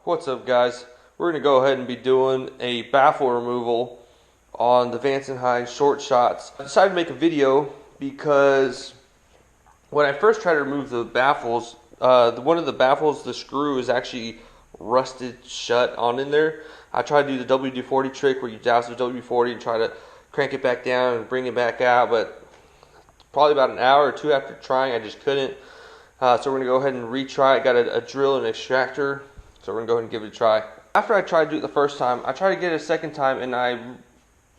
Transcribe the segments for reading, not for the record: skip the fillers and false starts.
What's up, guys? We're going to go ahead and be doing a baffle removal on the Vance & Hines short shots. I decided to make a video because when I first tried to remove the baffles, one of the baffles, the screw is actually rusted shut on in there. I tried to do the WD-40 trick where you douse the WD-40 and try to crank it back down and bring it back out, but probably about an hour or two after trying, I just couldn't. So we're going to go ahead and retry it. Got a drill and extractor. So we're going to go ahead and give it a try. After I tried to do it the first time, I tried to get it a second time, and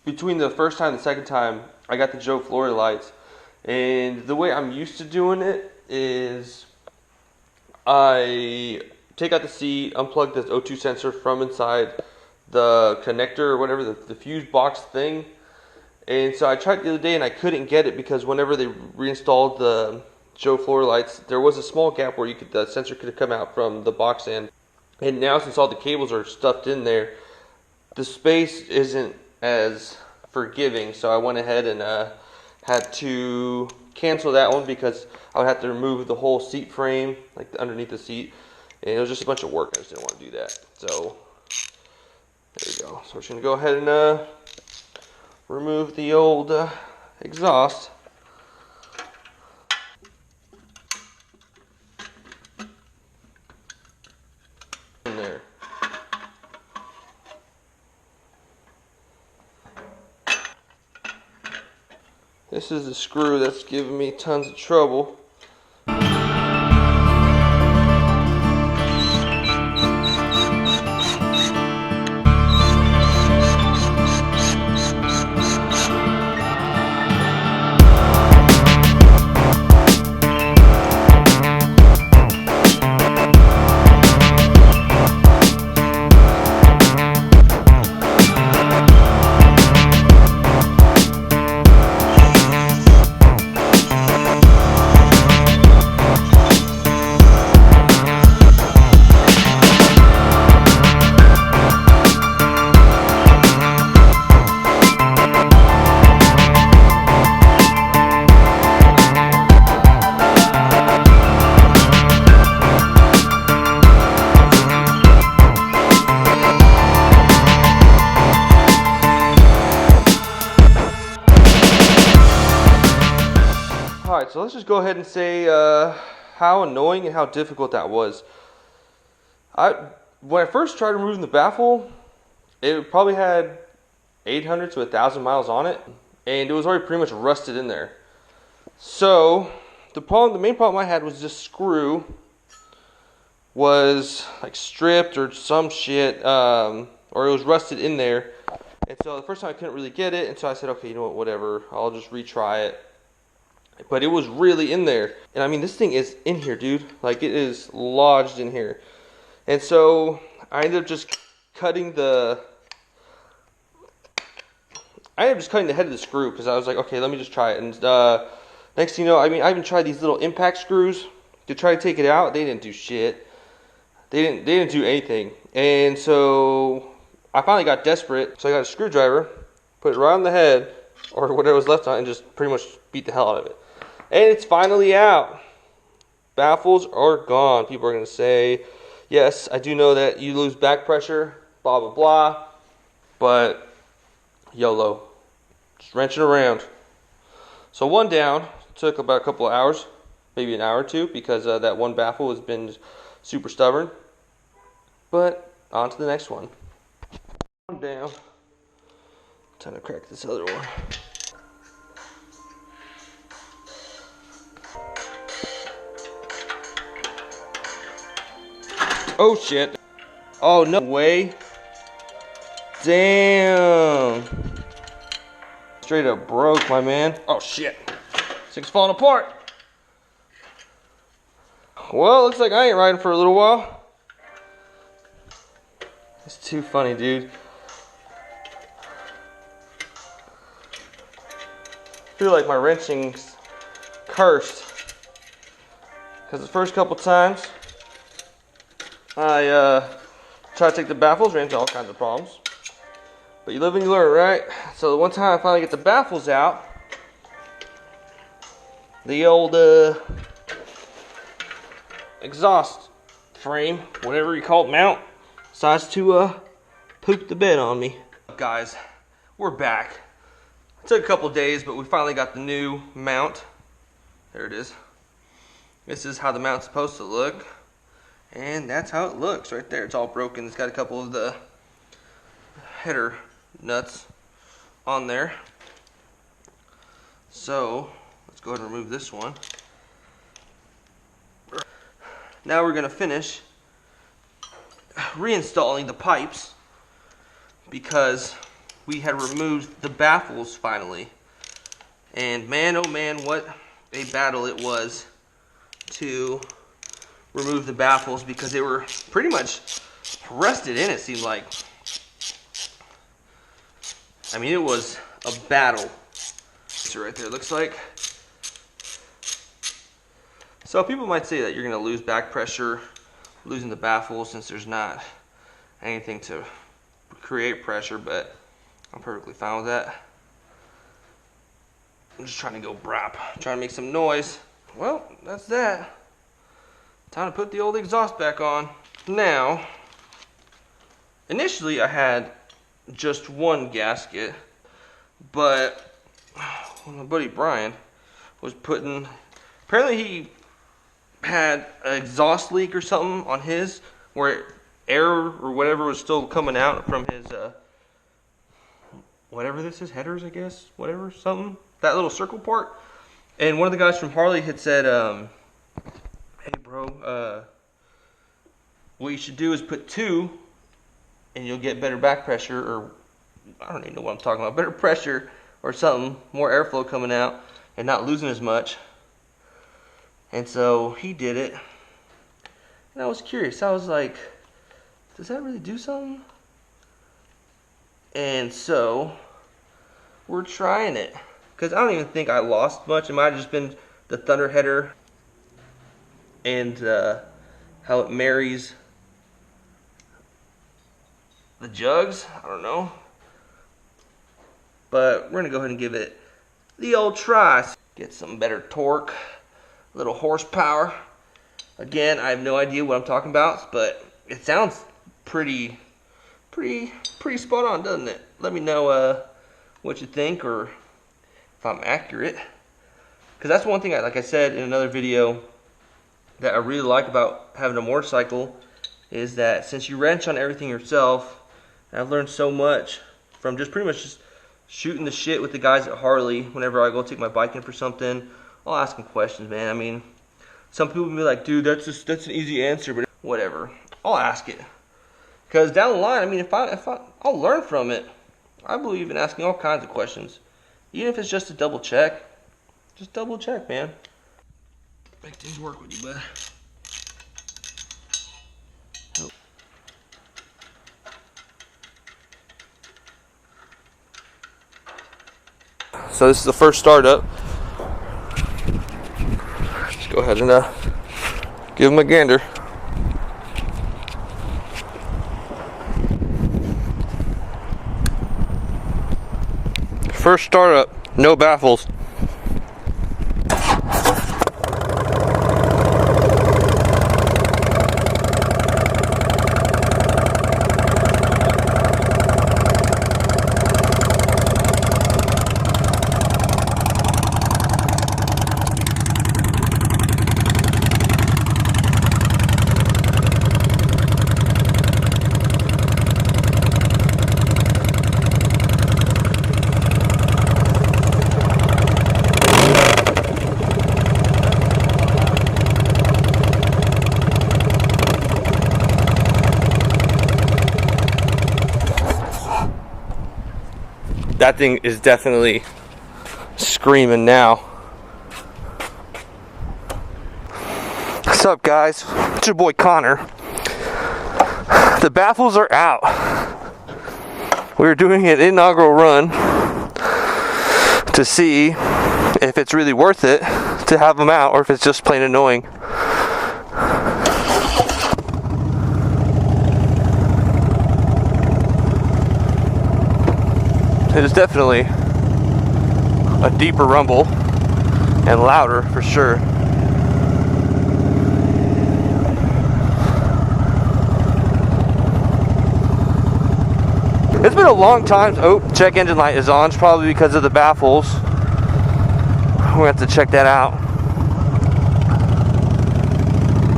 between the first time and the second time, I got the Joe Flory lights. And the way I'm used to doing it is I take out the seat, unplug the O2 sensor from inside the connector or whatever, the fuse box thing. And so I tried the other day and I couldn't get it because whenever they reinstalled the Joe Flory lights, there was a small gap where the sensor could have come out from the box end. And now, since all the cables are stuffed in there, the space isn't as forgiving. So I went ahead and had to cancel that one because I would have to remove the whole seat frame, like underneath the seat. And it was just a bunch of work. I just didn't want to do that. So there we go. So we're just going to go ahead and remove the old exhaust. There. This is the screw that's giving me tons of trouble. Alright, so let's just go ahead and say how annoying and how difficult that was. When I first tried removing the baffle, it probably had 800 to 1,000 miles on it, and it was already pretty much rusted in there. So the main problem I had was this screw was like stripped or some shit, or it was rusted in there. And so the first time I couldn't really get it, and so I said, okay, you know what, whatever, I'll just retry it. But it was really in there. And I mean, this thing is in here, dude. Like, it is lodged in here. And so I ended up just cutting the head of the screw because I was like, okay, let me just try it. And next thing you know, I mean, I even tried these little impact screws to try to take it out. They didn't do shit. They didn't do anything. And so I finally got desperate. So I got a screwdriver, put it right on the head or whatever was left on it, and just pretty much beat the hell out of it. And it's finally out. Baffles are gone. People are going to say, yes, I do know that you lose back pressure, blah, blah, blah. But YOLO. Just wrenching around. So one down. Took about a couple of hours, maybe an hour or two, because that one baffle has been super stubborn. But on to the next one. One down. Time to crack this other one. Oh shit. Oh no way. Damn. Straight up broke, my man. Oh shit. This thing's falling apart. Well, looks like I ain't riding for a little while. It's too funny, dude. I feel like my wrenching's cursed. Because the first couple times I tried to take the baffles, ran into all kinds of problems. But you live and you learn, right? So the one time I finally get the baffles out, the old exhaust frame, whatever you call it, mount, decides to poop the bed on me. Guys, we're back. It took a couple days, but we finally got the new mount. There it is. This is how the mount's supposed to look. And that's how it looks right there. It's all broken. It's got a couple of the header nuts on there. So let's go ahead and remove this one. Now we're going to finish reinstalling the pipes because we had removed the baffles finally. And man, oh man, what a battle it was to remove the baffles because they were pretty much rusted in, it seemed like. I mean, it was a battle. So right there, it looks like. So people might say that you're going to lose back pressure losing the baffles since there's not anything to create pressure, but I'm perfectly fine with that. I'm just trying to go brap, trying to make some noise. Well, that's that. Time to put the old exhaust back on. Now, initially I had just one gasket, but my buddy Brian was putting, apparently he had an exhaust leak or something on his, where air or whatever was still coming out from his, whatever this is, headers I guess, whatever, something, that little circle part. And one of the guys from Harley had said, hey bro, what you should do is put 2 and you'll get better back pressure, or I don't even know what I'm talking about, better pressure or something, more airflow coming out and not losing as much. And so he did it, and I was curious. I was like, does that really do something? And so we're trying it, because I don't even think I lost much. It might have just been the thunder header and how it marries the jugs. I don't know, but we're gonna go ahead and give it the old try. Get some better torque, a little horsepower. Again, I have no idea what I'm talking about, but it sounds pretty spot on, doesn't it? Let me know what you think, or if I'm accurate, because that's one thing like I said in another video that I really like about having a motorcycle, is that since you wrench on everything yourself, and I've learned so much from just pretty much just shooting the shit with the guys at Harley. Whenever I go take my bike in for something, I'll ask them questions, man. I mean, some people will be like, dude, that's an easy answer, but whatever. I'll ask it, because down the line, I mean, I'll learn from it. I believe in asking all kinds of questions, even if it's just to double check. Just double check, man. Make things work with you, bud. So this is the first startup. Let's go ahead and give him a gander. First startup, no baffles. That thing is definitely screaming now. What's up, guys? It's your boy Connor. The baffles are out. We're doing an inaugural run to see if it's really worth it to have them out, or if it's just plain annoying. It is definitely a deeper rumble and louder for sure. It's been a long time. Oh, check engine light is on. It's probably because of the baffles. We're going to have to check that out.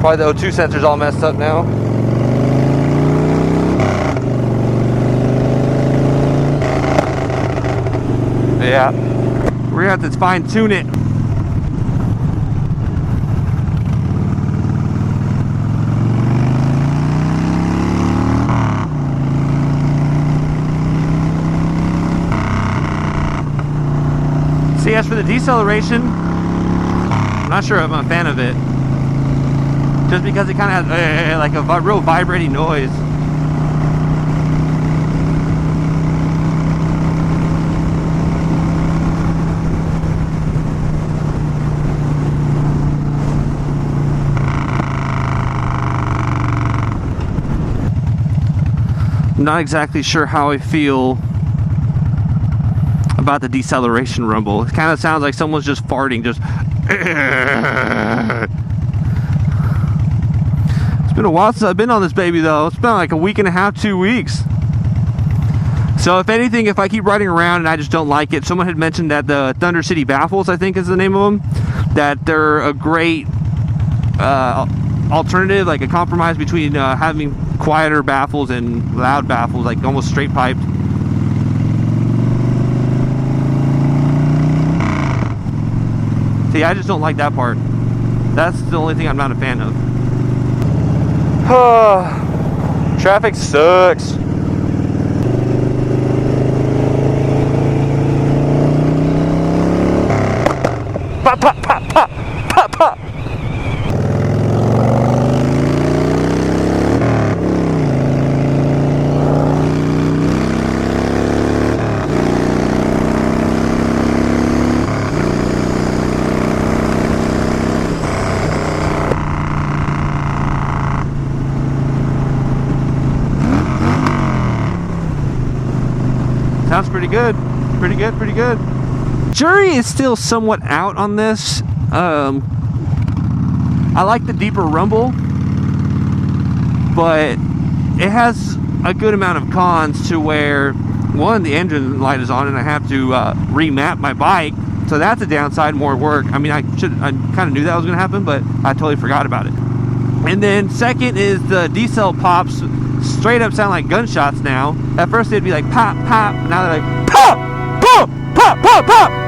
Probably the O2 sensor's all messed up now. Yeah. We're going to have to fine tune it. See, as for the deceleration, I'm not sure I'm a fan of it. Just because it kind of has like a real vibrating noise. I'm not exactly sure how I feel about the deceleration rumble. It kind of sounds like someone's just farting, just. It's been a while since I've been on this baby though. It's been like a week and a half, 2 weeks. So if anything, if I keep riding around and I just don't like it, someone had mentioned that the Thunder City Baffles, I think is the name of them, that they're a great alternative, like a compromise between having quieter baffles and loud baffles, like almost straight piped. See, I just don't like that part. That's the only thing I'm not a fan of. Traffic sucks. Pop, pop, pop, pop, pop, pop. Sounds pretty good. Pretty good, pretty good. Jury is still somewhat out on this. I like the deeper rumble, but it has a good amount of cons to where, one, the engine light is on and I have to remap my bike. So that's a downside, more work. I mean, I kind of knew that was going to happen, but I totally forgot about it. And then second is the decel pops straight up sound like gunshots now. At first they'd be like pop, pop. Now they're like pop, pop, pop, pop, pop.